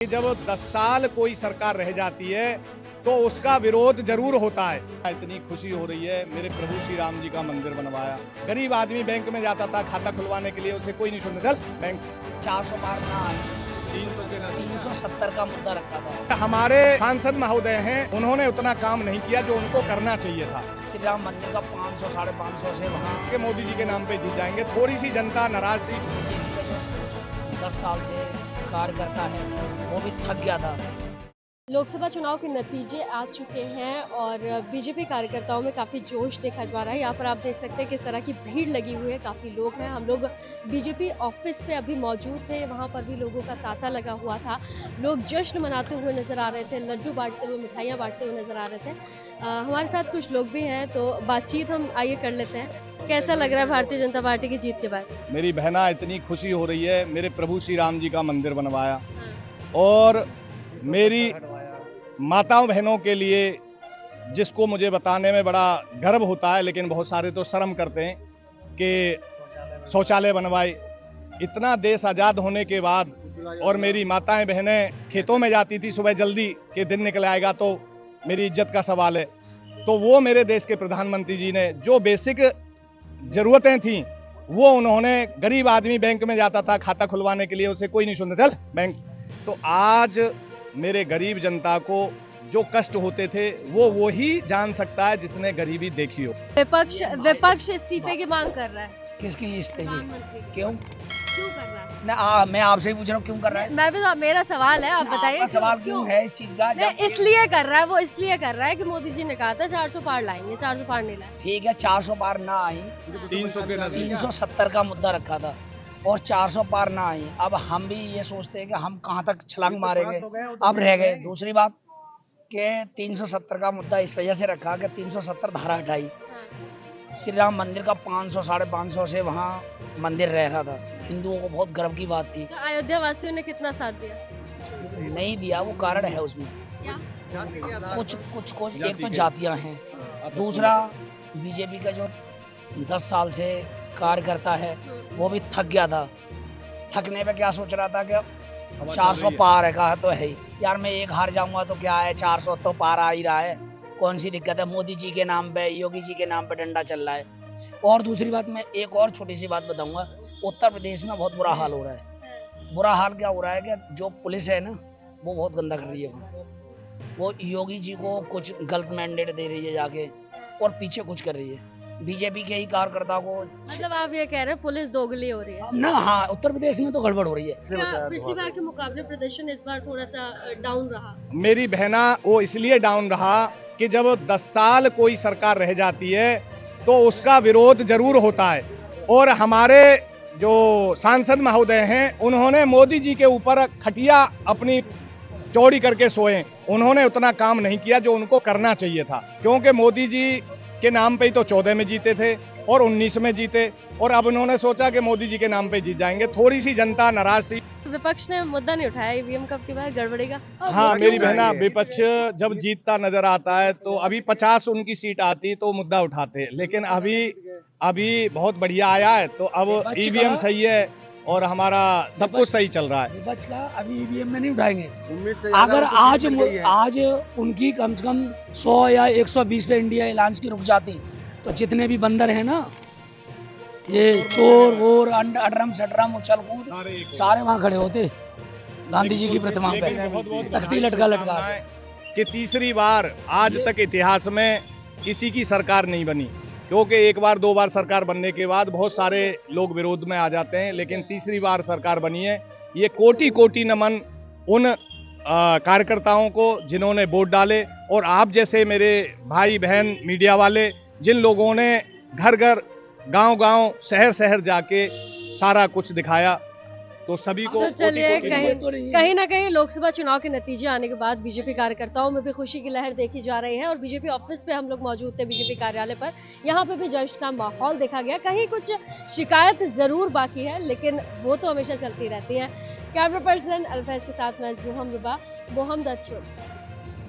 जब 10 साल कोई सरकार रह जाती है तो उसका विरोध जरूर होता है। इतनी खुशी हो रही है, मेरे प्रभु श्री राम जी का मंदिर बनवाया। गरीब आदमी बैंक में जाता था खाता खुलवाने के लिए, उसे कोई नहीं सुनता। चल बैंक 400 पार ना 370 का मुद्दा रखा था। हमारे सांसद महोदय हैं, उन्होंने उतना काम नहीं किया जो उनको करना चाहिए था। श्री राम मंदिर का 500 साढ़े 500 से वहाँ के मोदी जी के नाम पे जीत जाएंगे। थोड़ी सी जनता नाराज थी। 10 साल से कार्य करता है, वो भी थक गया था। लोकसभा चुनाव के नतीजे आ चुके हैं और बीजेपी कार्यकर्ताओं में काफ़ी जोश देखा जा रहा है। यहाँ पर आप देख सकते हैं किस तरह की भीड़ लगी हुई है, काफ़ी लोग हैं। हम लोग बीजेपी ऑफिस पे अभी मौजूद थे, वहाँ पर भी लोगों का तांता लगा हुआ था। लोग जश्न मनाते हुए नज़र आ रहे थे, लड्डू बांटते हुए, मिठाइयाँ बांटते हुए नज़र आ रहे थे। हमारे साथ कुछ लोग भी हैं, तो बातचीत हम आइए कर लेते हैं। कैसा लग रहा है भारतीय जनता पार्टी की जीत के बाद? मेरी बहना, इतनी खुशी हो रही है, मेरे प्रभु श्री राम जी का मंदिर बनवाया। और मेरी माताओं बहनों के लिए, जिसको मुझे बताने में बड़ा गर्व होता है, लेकिन बहुत सारे तो शर्म करते हैं कि शौचालय बनवाए। इतना देश आज़ाद होने के बाद, और मेरी माताएं बहनें खेतों में जाती थी सुबह जल्दी कि दिन निकल आएगा तो मेरी इज्जत का सवाल है। तो वो मेरे देश के प्रधानमंत्री जी ने जो बेसिक ज़रूरतें थीं वो उन्होंने, गरीब आदमी बैंक में जाता था खाता खुलवाने के लिए, उसे कोई नहीं सुनता। चल बैंक। तो आज मेरे गरीब जनता को जो कष्ट होते थे वो ही जान सकता है जिसने गरीबी देखी हो। विपक्ष इस्तीफे की मांग कर रहा है। किसकी इस्तीफे? क्यों कर रहा है? मैं आपसे ही पूछ रहा हूँ क्यों कर रहा है। मैं भी तो, मेरा सवाल है, आप बताइए। सवाल क्यों है इस चीज का? इसलिए कर रहा है, वो इसलिए कर रहा है कि मोदी जी ने कहा था 400 पार लाएंगे, 400 पार नहीं लाए। ठीक है, 400 पार ना आई, 370 का मुद्दा रखा था और 400 पार ना आई। अब हम भी ये सोचते हैं कि हम कहाँ तक छलांग मारेंगे, अब रह गए। दूसरी बात कि 370 का मुद्दा इस वजह से रखा कि 370 धारा हटाई। श्री राम मंदिर का 500 साढ़े 500 से वहाँ मंदिर रह रहा था। हिंदुओं को बहुत गर्व की बात थी। तो अयोध्या वासियों ने कितना साथ दिया? नहीं दिया, वो कारण है उसमें। कुछ एक तो जातियां हैं, दूसरा बीजेपी का जो 10 साल से कार्य करता है वो भी थक गया था। थकने पे क्या सोच रहा था कि 400 पार है, कहा तो है ही यार, मैं एक हार जाऊंगा तो क्या है, 400 तो पार आ ही रहा है, कौन सी दिक्कत है। मोदी जी के नाम पे, योगी जी के नाम पे डंडा चल रहा है। और दूसरी बात, मैं एक और छोटी सी बात बताऊंगा। उत्तर प्रदेश में बहुत बुरा हाल हो रहा है। बुरा हाल क्या हो रहा है कि जो पुलिस है ना, वो बहुत गंदा कर रही है। वो योगी जी को कुछ गलत मैंडेट दे रही है जाके, और पीछे कुछ कर रही है बीजेपी के ही कार्यकर्ता को। मतलब आप ये कह रहे हैं पुलिस दोगली हो रही है ना? हाँ, उत्तर प्रदेश में तो गड़बड़ हो रही है। पिछली बार के मुकाबले प्रदर्शन इस बार थोड़ा सा डाउन रहा। मेरी बहना, वो इसलिए डाउन रहा कि जब 10 साल कोई सरकार रह जाती है तो उसका विरोध जरूर होता है। और हमारे जो सांसद महोदय हैं, उन्होंने मोदी जी के ऊपर खटिया अपनी चौड़ी करके सोए। उन्होंने उतना काम नहीं किया जो उनको करना चाहिए था, क्योंकि मोदी जी के नाम पे ही तो 14 में जीते थे और 19 में जीते, और अब उन्होंने सोचा कि मोदी जी के नाम पे जीत जाएंगे। थोड़ी सी जनता नाराज थी। विपक्ष ने मुद्दा नहीं उठाया ईवीएम कब की बार गड़बड़ेगा। हाँ मेरी बहना, विपक्ष जब जीतता नजर आता है तो अभी 50 उनकी सीट आती तो मुद्दा उठाते, लेकिन अभी बहुत बढ़िया आया है तो अब ईवीएम सही है और हमारा सब कुछ सही चल रहा है। विपक्ष का अभी ईवीएम में नहीं उठाएंगे। अगर आज उनकी कम से कम 100 या 120 पे इंडिया अलायंस की रुक जाती तो जितने भी बंदर हैं ना, ये चोर वोर अडरम सडरम उछल कूद, सारे वहाँ खड़े होते गांधी जी की प्रतिमा पे, तख्ती लटका कि तीसरी बार आज तक इतिहास में किसी की सरकार नहीं बनी, क्योंकि एक बार दो बार सरकार बनने के बाद बहुत सारे लोग विरोध में आ जाते हैं, लेकिन तीसरी बार सरकार बनी है। ये कोटि कोटि नमन उन कार्यकर्ताओं को जिन्होंने वोट डाले, और आप जैसे मेरे भाई बहन मीडिया वाले, जिन लोगों ने घर घर, गांव गांव, शहर शहर जाके सारा कुछ दिखाया, तो सभी को। तो चलिए, कहीं ना कहीं लोकसभा चुनाव के नतीजे आने के बाद बीजेपी कार्यकर्ताओं में भी खुशी की लहर देखी जा रही है। और बीजेपी ऑफिस पे हम लोग मौजूद थे, बीजेपी कार्यालय पर, यहाँ पे भी जश्न का माहौल देखा गया। कहीं कुछ शिकायत जरूर बाकी है, लेकिन वो तो हमेशा चलती रहती है। कैमरा पर्सन अल्फैज के साथ मैं जुहम रुबा, मोहम्मद।